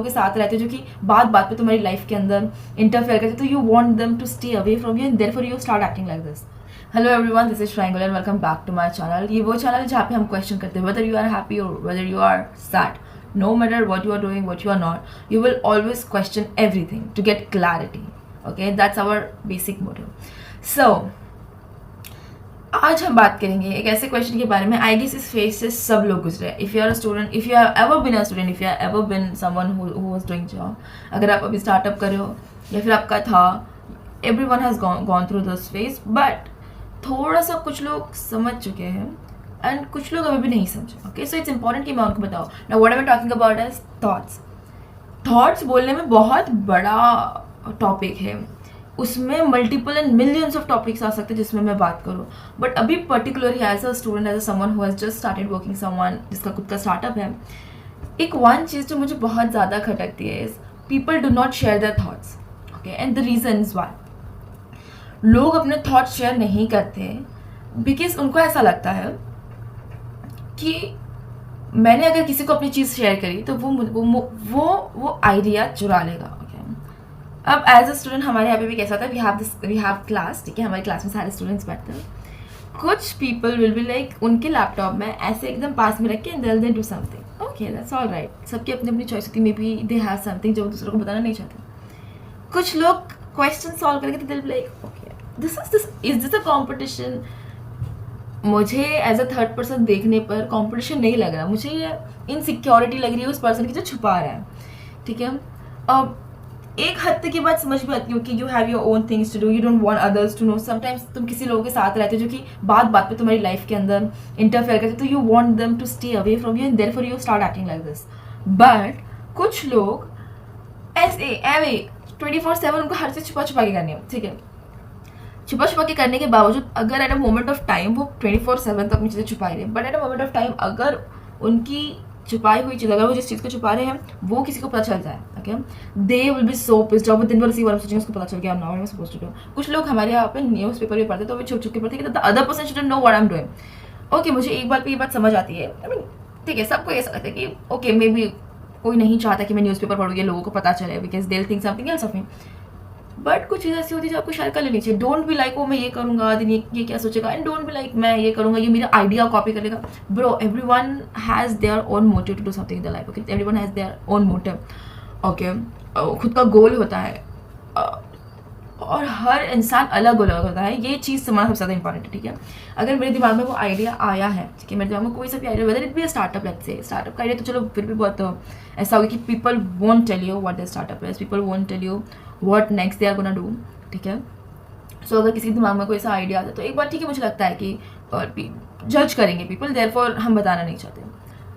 के साथ रहते हो जो कि बात बात पे तुम्हारी लाइफ के अंदर इंटरफेयर करते, तो you want them to stay away from you and therefore you start acting like this. Hello everyone, this is Triangle and welcome back to my channel. ये वो चैनल है जहाँ पे हम क्वेश्चन करते हैं वेदर यू आर हैप्पी और whether you are sad. No matter what you are doing, what you are not, you will always question everything to get clarity. Okay, that's our basic motive. So आज हम बात करेंगे एक ऐसे question के बारे में, आई गेस इस फेज से सब लोग गुजरे। If you are a student, if you have ever been a student, if you have ever been someone who was doing job, अगर आप अभी स्टार्टअप कर रहे हो या फिर आपका था, everyone has gone through this phase. But थोड़ा सा कुछ लोग समझ चुके हैं एंड कुछ लोग अभी भी नहीं समझे। ओके, सो इट्स इंपॉर्टेंट कि मैं उनको बताऊँ। Now what I am talking about is thoughts बोलने में बहुत बड़ा टॉपिक है, उसमें multiple and millions of topics आ सकते हैं जिसमें मैं बात करूँ। बट अभी particularly as a student, as a someone who has just started working, someone जिसका खुद का स्टार्टअप है, एक वन चीज़ जो मुझे बहुत ज़्यादा खटकती है is people do not share their thoughts. Okay, and the reason is why लोग अपने थॉट्स शेयर नहीं करते, बिकॉज उनको ऐसा लगता है कि मैंने अगर किसी को अपनी चीज़ शेयर करी तो वो आइडिया चुरा लेगा। अब एज अ स्टूडेंट हमारे यहाँ पे भी कैसा होता है, वी हैव क्लास, ठीक है, हमारी क्लास में सारे स्टूडेंट्स बैठते हैं। कुछ पीपल विल बी लाइक उनके लैपटॉप में ऐसे एकदम पास में रख के and they do something. Okay, that's all right, सबकी अपनी अपनी चॉइस होती है, may be they have something जो दूसरों को बताना नहीं चाहते। कुछ लोग क्वेश्चन सॉल्व करके तो दिल like okay this is this a competition. मुझे एज अ थर्ड पर्सन देखने पर कॉम्पिटिशन नहीं लग रहा, मुझे ये इनसिक्योरिटी लग रही है उस पर्सन की जो छुपा रहा है। ठीक है, अब एक हद तक की बात समझ में आती है कि you have your own things to do, you don't want others to know. Sometimes तुम किसी लोगों के साथ रहते हो जो कि बात बात पे तुम्हारी लाइफ के अंदर इंटरफेयर करते, तो you want them to stay away from you and therefore you start acting like this. But कुछ लोग ऐसे 24/7 उनको हर चीज़ छुपा छुपा के करनी है। ठीक है, छुपा छुपा के करने के बावजूद अगर at a moment of time वो 24/7 तो अपनी चीज़ें छुपा रहे हैं, but at a moment of time अगर उनकी छुपाई हुई चीज़, अगर वो जिस चीज़ को छुपा रहे हैं वो किसी को पता चल जाए, okay, they will be so pissed off. दिन भर इसी बारे में सोचेंगे उसको पता चल गया, now I am supposed to do. कुछ लोग हमारे यहाँ पे न्यूज़ पेपर भी पढ़ते तो वो छुप छुप के पढ़ते कि the other person shouldn't know what I am doing. Okay, मुझे एक बार पे ये बात समझ आती है, आई मीन ठीक है, सबको ऐसा लगता है कि ओके मे बी कोई नहीं चाहता कि मैं न्यूज़ पेपर पढ़ूँ, ये लोगों को पता चले, because they will think something else of me. But कुछ चीज़ ऐसी होती है जो आपको शेयर कर लेनी चाहिए। डोंट बी लाइक ओ मैं ये करूँगा दिन ये क्या सोचेगा, एंड डोंट बी लाइक मैं ये करूँगा ये मेरा आइडिया कॉपी कर लेगा। Bro, everyone has their own motive to do something in the life. Okay, everyone has their own motive. Okay, खुद का गोल होता है और हर इंसान अलग अलग होता है, ये चीज़ समझना सबसे ज़्यादा इंपॉर्टेंट है। ठीक है, अगर मेरे दिमाग में वो आइडिया आया है, ठीक है, मेरे दिमाग में कोई सा भी idea, whether it be a startup, let's say startup का आइडिया, तो चलो फिर भी बहुत ऐसा होगा कि people won't tell you what the startup is, people won't tell you what next they are gonna do. ठीक है, सो अगर किसी के दिमाग में कोई ऐसा आइडिया आता है तो एक बार ठीक है, मुझे लगता है कि जज करेंगे पीपल, देयरफॉर हम बताना नहीं चाहते।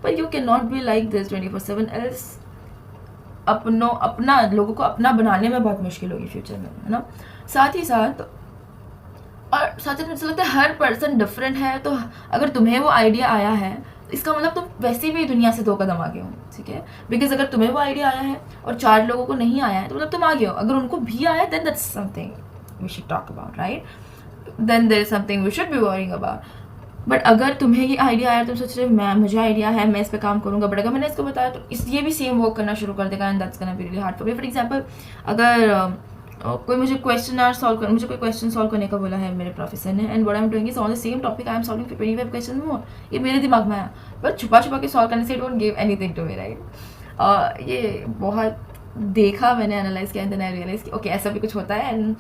पर you can not be like this 24/7 else अपना लोगों को अपना बनाने में बहुत मुश्किल होगी फ्यूचर में, है ना। साथ ही साथ मुझे लगता है हर पर्सन डिफरेंट है, तो अगर तुम्हें वो आइडिया आया है इसका मतलब तुम वैसे भी दुनिया से 2 कदम आगे हो। ठीक है, बिकॉज अगर तुम्हें वो आइडिया आया है और 4 लोगों को नहीं आया है तो मतलब तुम आगे हो। अगर उनको भी आया है then that's something we should talk about, right, then there is something we should be worrying about. But अगर तुम्हें ये आइडिया आया, तुम सोच रहे मुझे आइडिया है, मैं इस पर काम करूँगा, बट अगर मैंने इसको बताया तो ये भी सेम वर्क करना शुरू कर देगा and that's gonna be really hard for me. For example, अगर कोई मुझे कोई क्वेश्चन सॉल्व करने का बोला है मेरे प्रोफेसर ने, and what I am doing is on the same topic I am solving 25 question more, ये मेरे दिमाग में आया, बट छुपा छुपा के सॉल्व करने से don't give anything to me, right. ये बहुत देखा मैंने, एनालाइज किया, एंड देन आई रियलाइज कि ओके ऐसा भी कुछ होता है, एंड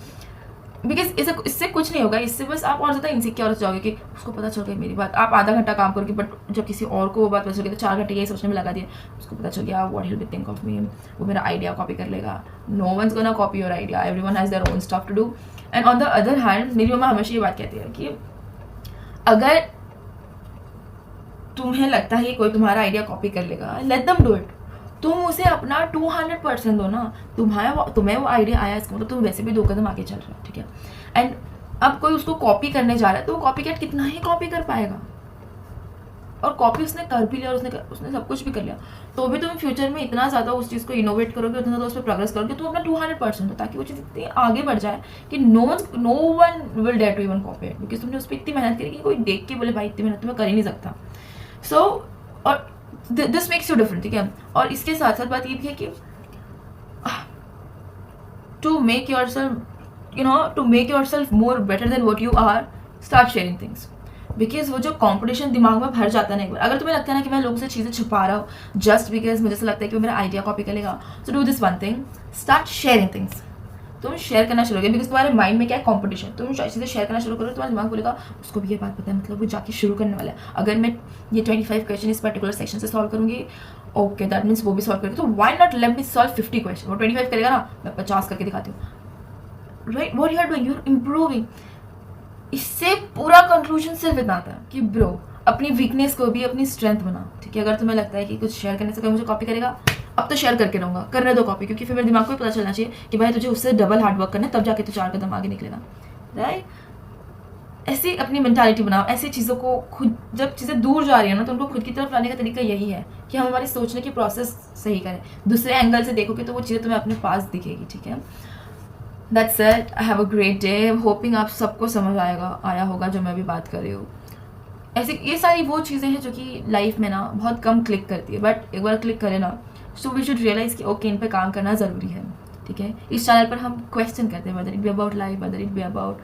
बिकॉज इससे कुछ नहीं होगा, इससे बस आप और ज़्यादा इनसिक्योर हो जाओगे कि उसको पता चल गया मेरी बात। आप आधा घंटा काम करोगे, बट जब किसी और को वो बात पता चल गई तो 4 घंटे यही सोचने में लगा दिया, उसको पता चल गया what he will think of me, वो मेरा आइडिया कॉपी कर लेगा। No one's gonna copy your idea, everyone has their own stuff to do. And on the other hand, मेरी मम्मा हमेशा ये बात कहती है कि अगर तुम्हें लगता है कि कोई तुम्हारा आइडिया कॉपी कर लेगा, लेट देम डू इट। तुम उसे अपना 200% दो ना, तुम्हें वो आइडिया आया, इसका मतलब तुम वैसे भी 2 कदम आगे चल रहे हो। ठीक है, एंड अब कोई उसको कॉपी करने जा रहा है तो वो कॉपी कैट कितना ही कॉपी कर पाएगा, और कॉपी उसने कर भी लिया और उसने सब कुछ भी कर लिया, तो भी तुम फ्यूचर में इतना ज़्यादा उस चीज़ को इनोवेट करोगे, उतना ज़्यादा उस पर प्रोग्रेस करोगे, तो अपना 200% दो, ताकि वो चीज़ इतनी आगे बढ़ जाए कि no one will dare to even copy it, because तुमने उस पर इतनी मेहनत करी कि कोई देख के बोले भाई इतनी मेहनत तुम्हें कर ही नहीं सकता। सो और दिस मेक्स यू डिफरेंट। ठीक है, और इसके साथ साथ बात ये भी है कि to make yourself more better than what you are, start sharing things. Because वो जो कॉम्पिटिशन दिमाग में भर जाता है ना एक बार, अगर तुम्हें लगता है ना कि मैं लोगों से चीज़ें छुपा रहा हूँ जस्ट बिकॉज मुझे ऐसा लगता है कि वो मेरा आइडिया कॉपी करेगा, so do this one thing, start sharing things. तुम शेयर करना शुरू करोगे बिकॉज तुम्हारे माइंड में क्या है, कॉम्पिटिशन. तुम चीज़ें शेयर करना शुरू करो, तुम्हारा दिमाग बोलेगा उसको भी ये बात पता है, मतलब वो जाके शुरू करने वाला है. अगर मैं ये 25 क्वेश्चन इस पर्टिकुलर सेक्शन से सॉल्व करूँगी, ओके दैट मीन्स वो भी सॉल्व करेगी, तो why not let me solve 50 question. वो 25 करेगा ना, मैं 50 करके दिखाती हूँ. Right, what you are doing, you are improving. इससे पूरा कंक्लूजन सिर्फ इतना आता है कि ब्रो अपनी वीकनेस को भी अपनी स्ट्रेंथ बनाओ. ठीक है, अगर तुम्हें लगता है कि कुछ शेयर करने से कोई मुझे कॉपी करेगा, अब तो शेयर करके रहूँगा, करने दो कॉपी, क्योंकि फिर मेरे दिमाग को भी पता चलना चाहिए कि भाई तुझे उससे डबल हार्ड वर्क करना है, तब जाके तो 4 कदम आगे निकलेगा. राइट, ऐसी अपनी मेंटालिटी बनाओ. ऐसी चीज़ों को खुद, जब चीज़ें दूर जा रही है ना, तो उनको खुद की तरफ लाने का तरीका यही है कि हम हमारी सोचने की प्रोसेस सही करें. दूसरे एंगल से देखोगे तो वो चीज़ें तुम्हें अपने पास दिखेगी. ठीक है, that's it. I have a great day. Hopping आप सबको समझ आया होगा जो मैं अभी बात कर रही हूँ. ऐसे ये सारी वो चीज़ें हैं जो कि लाइफ में ना बहुत कम क्लिक करती है, बट एक बार क्लिक करें ना, सो वी शुड रियलाइज़ कि ओके इन पे काम करना ज़रूरी है. ठीक है, इस चैनल पर हम क्वेश्चन करते हैं, whether it be about life, whether it be about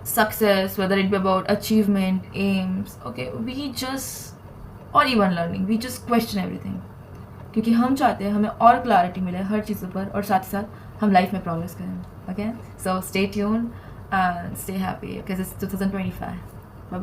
success, whether it be about achievement, aims, okay, we just, और even learning, we just question everything, क्योंकि हम चाहते हैं हमें और क्लैरिटी मिले हर चीज़ों पर, और साथ ही साथ हम लाइफ में प्रोग्रेस करें. Okay, so stay tune and stay happy because it's 2025.